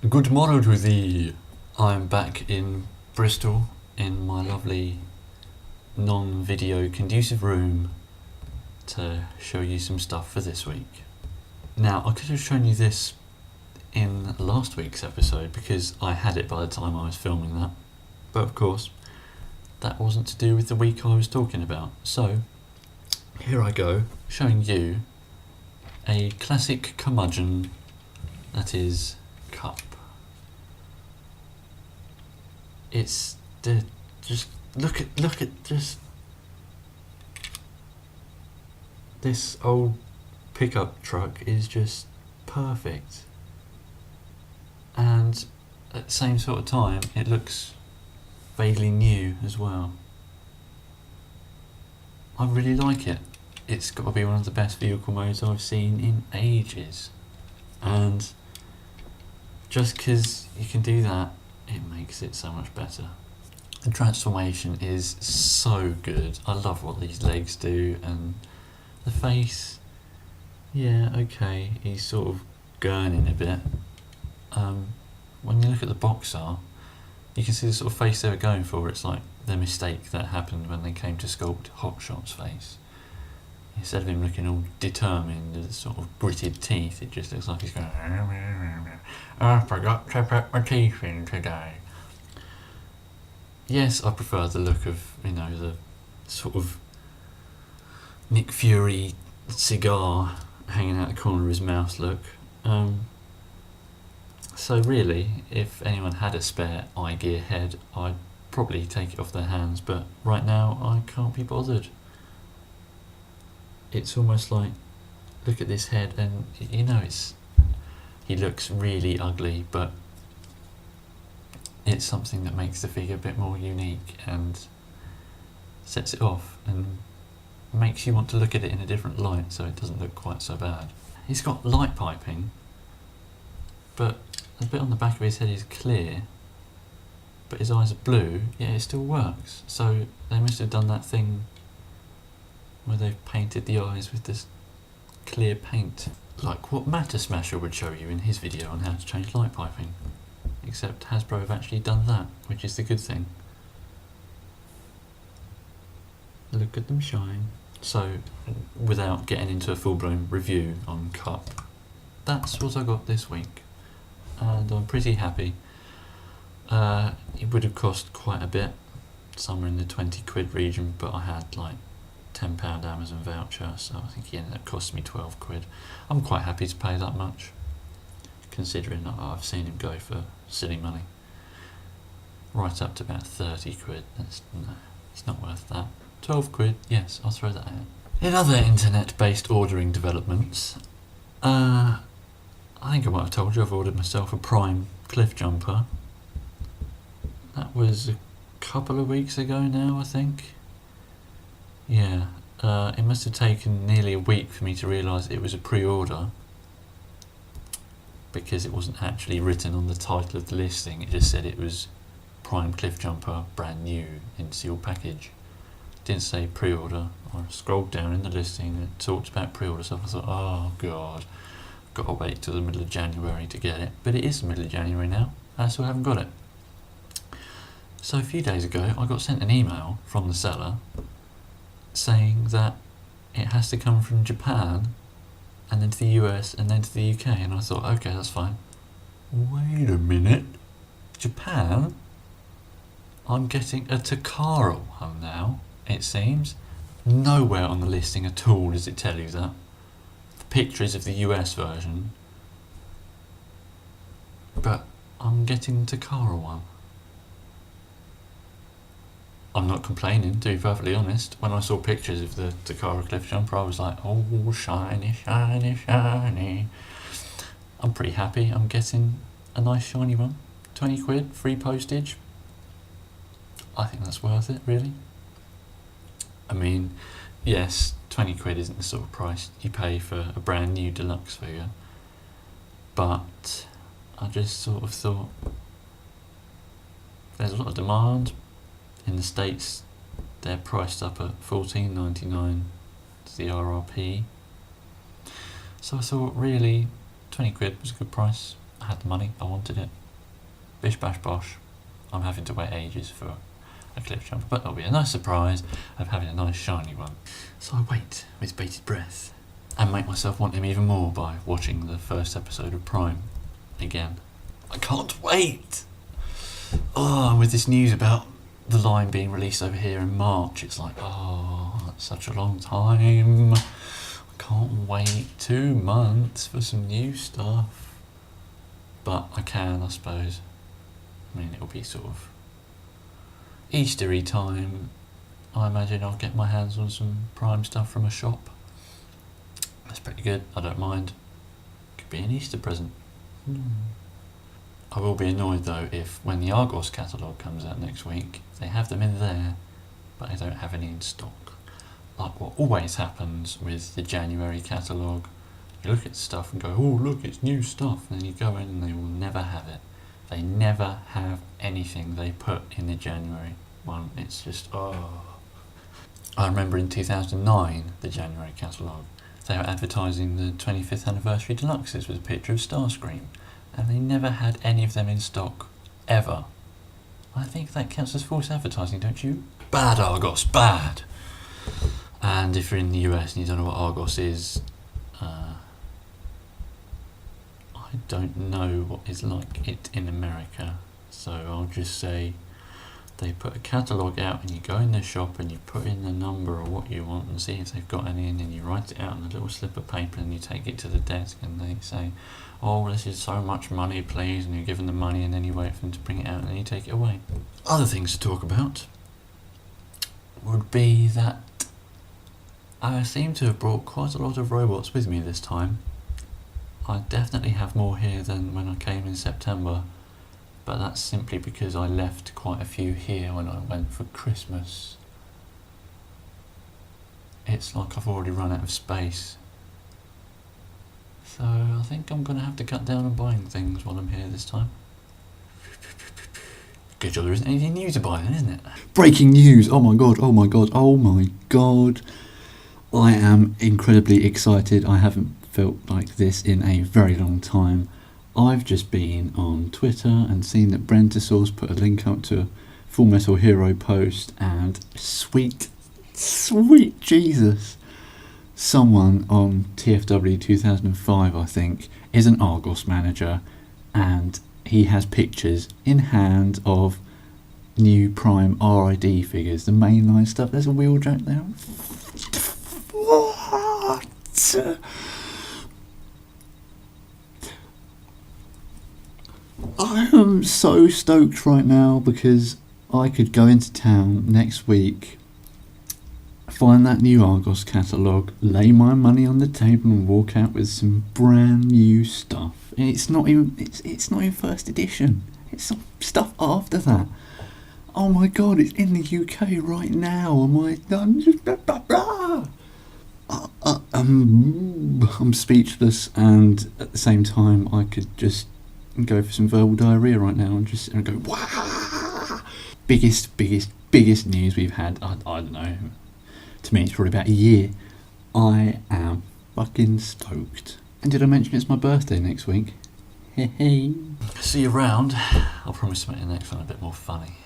Good morrow to thee. I'm back in Bristol in my lovely non-video conducive room to show you some stuff for this week. Now, I could have shown you this in last week's episode because I had it by the time I was filming that. But of course, that wasn't to do with the week I was talking about. So, here I go, showing you a classic curmudgeon that is Cup. It's just look at just this old pickup truck is just perfect, and at the same sort of time it looks vaguely new as well. I really like it. It's got to be one of the best vehicle modes I've seen in ages, and just because you can do that, it makes it so much better. The transformation is so good. I love what these legs do, and the face, yeah, okay, he's sort of gurning a bit. When you look at the Boxer, you can see the sort of face they were going for. It's like the mistake that happened when they came to sculpt Hot Shot's face. Instead of him looking all determined with sort of gritted teeth, it just looks like he's going, I forgot to put my teeth in today. Yes, I prefer the look of, the sort of Nick Fury cigar hanging out the corner of his mouth look. So really, if anyone had a spare iGear head, I'd probably take it off their hands, but right now I can't be bothered. It's almost like, look at this head, and he looks really ugly, but it's something that makes the figure a bit more unique and sets it off and makes you want to look at it in a different light, so it doesn't look quite so bad. He's got light piping, but the bit on the back of his head is clear, but his eyes are blue, yet it still works. So they must have done that thing where they've painted the eyes with this clear paint, like what Matter Smasher would show you in his video on how to change light piping, except Hasbro have actually done that, which is the good thing. Look at them shine. So, without getting into a full-blown review on Cup, that's what I got this week, and I'm pretty happy. It would have cost quite a bit, somewhere in the 20 quid region, but I had like £10 Amazon voucher, so I think it ended up costing me 12 quid. I'm quite happy to pay that much, considering I've seen him go for silly money. Right up to about 30 quid. It's not worth that. 12 quid, yes, I'll throw that out. In other internet-based ordering developments, I think I might have told you I've ordered myself a Prime Cliff Jumper. That was a couple of weeks ago now, I think. Yeah, it must have taken nearly a week for me to realise it was a pre-order, because it wasn't actually written on the title of the listing. It just said it was Prime Cliff Jumper, brand new, in sealed package. It didn't say pre-order. I scrolled down in the listing and it talked about pre-order stuff. I thought, oh god, got to wait till the middle of January to get it. But it is the middle of January now, and I still haven't got it. So a few days ago I got sent an email from the seller saying that it has to come from Japan and then to the US and then to the UK, and I thought, okay, that's fine. Wait a minute, Japan? I'm getting a Takara one now, it seems. Nowhere on the listing at all does it tell you that. The picture is of the US version, but I'm getting the Takara one. I'm not complaining, to be perfectly honest. When I saw pictures of the Takara Cliff Jumper, I was like, oh, shiny, shiny, shiny. I'm pretty happy. I'm getting a nice shiny one. 20 quid, free postage. I think that's worth it, really. I mean, yes, 20 quid isn't the sort of price you pay for a brand new deluxe figure, but I just sort of thought there's a lot of demand. In the States, they're priced up at $14.99 to the RRP. So I thought, really, 20 quid was a good price. I had the money, I wanted it. Bish bash bosh. I'm having to wait ages for a clip jumper, but it'll be a nice surprise of having a nice shiny one. So I wait with bated breath and make myself want him even more by watching the first episode of Prime again. I can't wait! Oh, and with this news about the line being released over here in March, it's like, oh, that's such a long time. I can't wait 2 months for some new stuff. But I can, I suppose. I mean, it'll be sort of Eastery time. I imagine I'll get my hands on some Prime stuff from a shop. That's pretty good, I don't mind. Could be an Easter present. I will be annoyed though if, when the Argos catalogue comes out next week, they have them in there, but they don't have any in stock. Like what always happens with the January catalogue. You look at stuff and go, oh look, it's new stuff, and then you go in and they will never have it. They never have anything they put in the January one. It's just, oh. I remember in 2009, the January catalogue, they were advertising the 25th anniversary deluxes with a picture of Starscream, and they never had any of them in stock, ever. I think that counts as false advertising, don't you? Bad Argos, bad! And if you're in the US and you don't know what Argos is, I don't know what is like it in America, so I'll just say they put a catalogue out and you go in the shop and you put in the number or what you want and see if they've got any, and then you write it out on a little slip of paper and you take it to the desk and they say, oh, this is so much money, please, and you give them the money and then you wait for them to bring it out and then you take it away. Other things to talk about would be that I seem to have brought quite a lot of robots with me this time. I definitely have more here than when I came in September, but that's simply because I left quite a few here when I went for Christmas. It's like I've already run out of space. So I think I'm going to have to cut down on buying things while I'm here this time. Good job there isn't anything new to buy then, isn't it? Breaking news! Oh my god, oh my god, oh my god. I am incredibly excited. I haven't felt like this in a very long time. I've just been on Twitter and seen that Brentosaurus put a link up to a Full Metal Hero post, and sweet Jesus, someone on TFW 2005, I think, is an Argos manager, and he has pictures in hand of new Prime RID figures, the mainline stuff. There's a Wheeljack there. What? I am so stoked right now because I could go into town next week, find that new Argos catalogue, lay my money on the table and walk out with some brand new stuff. It's not even first edition. It's some stuff after that. Oh my god, it's in the UK right now. I'm speechless, and at the same time I could just go for some verbal diarrhea right now and go, wow! Biggest news we've had, I don't know, to me it's probably about a year. I am fucking stoked. And did I mention it's my birthday next week? Hey. See you around. I'll promise to make the next one a bit more funny.